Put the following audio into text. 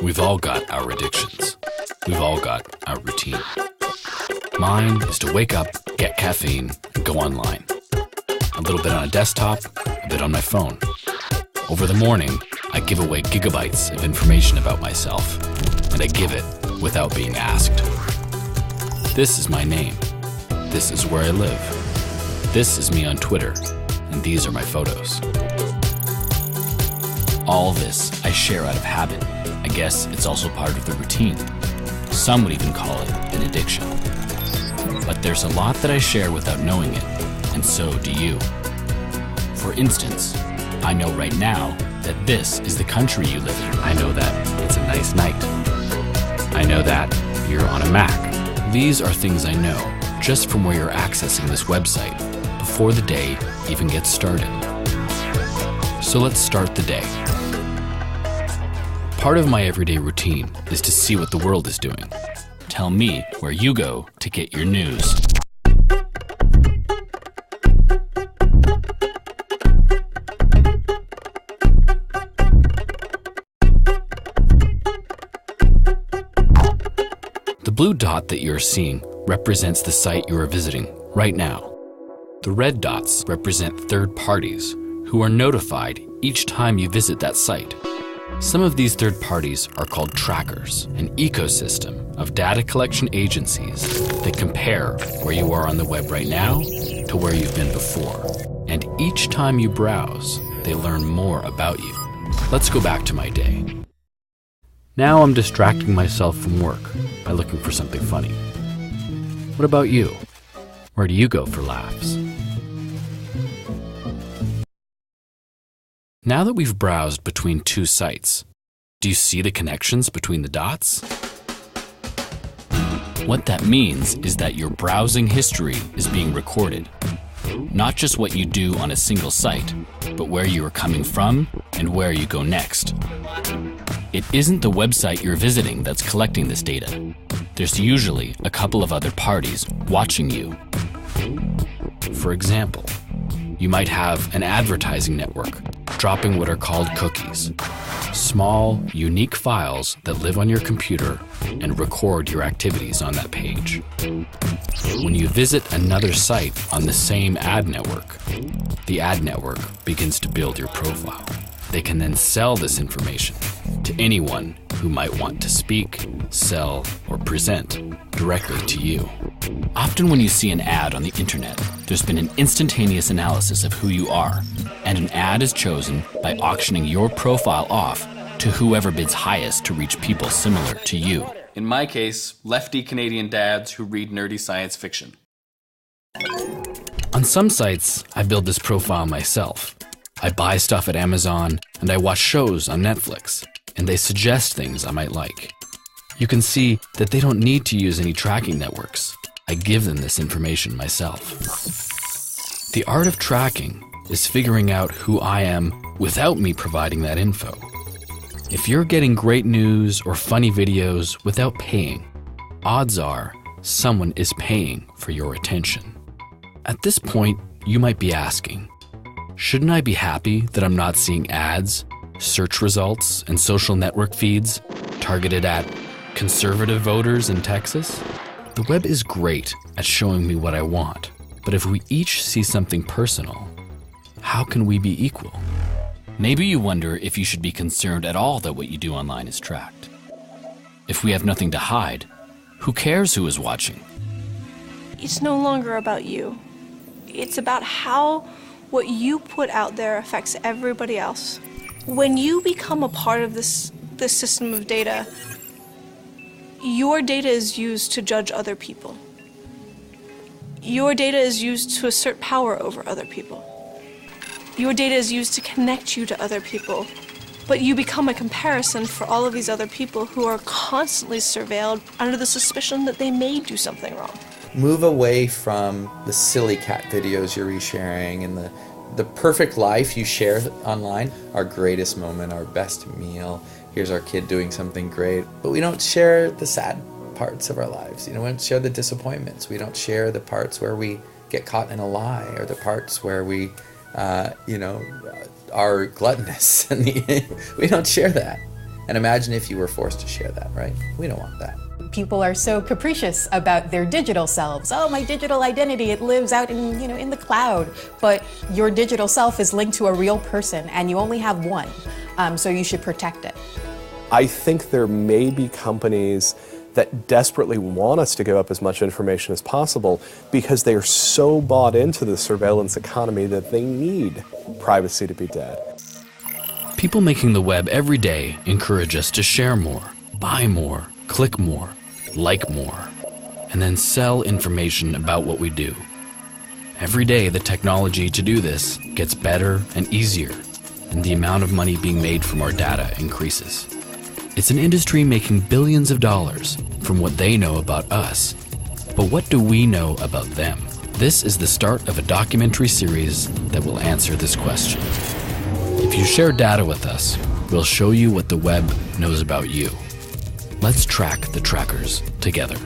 We've all got our addictions. We've all got our routine. Mine is to wake up, get caffeine, and go online. A little bit on a desktop, a bit on my phone. Over the morning, I give away gigabytes of information about myself, and I give it without being asked. This is my name. This is where I live. This is me on Twitter, and these are my photos. All this I share out of habit. I guess it's also part of the routine. Some would even call it an addiction. But there's a lot that I share without knowing it, and so do you. For instance, I know right now that this is the country you live in. I know that it's a nice night. I know that you're on a Mac. These are things I know just from where you're accessing this website before the day even gets started. So let's start the day. Part of my everyday routine is to see what the world is doing. Tell me where you go to get your news. The blue dot that you're seeing represents the site you are visiting right now. The red dots represent third parties who are notified each time you visit that site. Some of these third parties are called trackers, an ecosystem of data collection agencies that compare where you are on the web right now to where you've been before. And each time you browse, they learn more about you. Let's go back to my day. Now I'm distracting myself from work by looking for something funny. What about you? Where do you go for laughs? Now that we've browsed between two sites, do you see the connections between the dots? What that means is that your browsing history is being recorded. Not just what you do on a single site, but where you are coming from and where you go next. It isn't the website you're visiting that's collecting this data. There's usually a couple of other parties watching you. For example, you might have an advertising network dropping what are called cookies, small, unique files that live on your computer and record your activities on that page. When you visit another site on the same ad network, the ad network begins to build your profile. They can then sell this information to anyone who might want to speak, sell, or present directly to you. Often when you see an ad on the internet, there's been an instantaneous analysis of who you are, and an ad is chosen by auctioning your profile off to whoever bids highest to reach people similar to you. In my case, lefty Canadian dads who read nerdy science fiction. On some sites, I build this profile myself. I buy stuff at Amazon, and I watch shows on Netflix, and they suggest things I might like. You can see that they don't need to use any tracking networks. I give them this information myself. The art of tracking is figuring out who I am without me providing that info. If you're getting great news or funny videos without paying, odds are someone is paying for your attention. At this point, you might be asking, shouldn't I be happy that I'm not seeing ads, search results, and social network feeds targeted at conservative voters in Texas? The web is great at showing me what I want, but if we each see something personal, how can we be equal? Maybe you wonder if you should be concerned at all that what you do online is tracked. If we have nothing to hide, who cares who is watching? It's no longer about you. It's about how what you put out there affects everybody else. When you become a part of this system of data, your data is used to judge other people. Your data is used to assert power over other people. Your data is used to connect you to other people, but you become a comparison for all of these other people who are constantly surveilled under the suspicion that they may do something wrong. Move away from the silly cat videos you're resharing and the perfect life you share online, our greatest moment, our best meal. Here's our kid doing something great, but we don't share the sad parts of our lives. We don't share the disappointments. We don't share the parts where we get caught in a lie, or the parts where we, are gluttonous. We don't share that. And imagine if you were forced to share that, right? We don't want that. People are so capricious about their digital selves. Oh, my digital identity, it lives out in the cloud. But your digital self is linked to a real person, and you only have one. So you should protect it. I think there may be companies that desperately want us to give up as much information as possible because they are so bought into the surveillance economy that they need privacy to be dead. People making the web every day encourage us to share more, buy more, click more, like more, and then sell information about what we do. Every day, the technology to do this gets better and easier, and the amount of money being made from our data increases. It's an industry making billions of dollars from what they know about us. But what do we know about them? This is the start of a documentary series that will answer this question. If you share data with us, we'll show you what the web knows about you. Let's track the trackers together.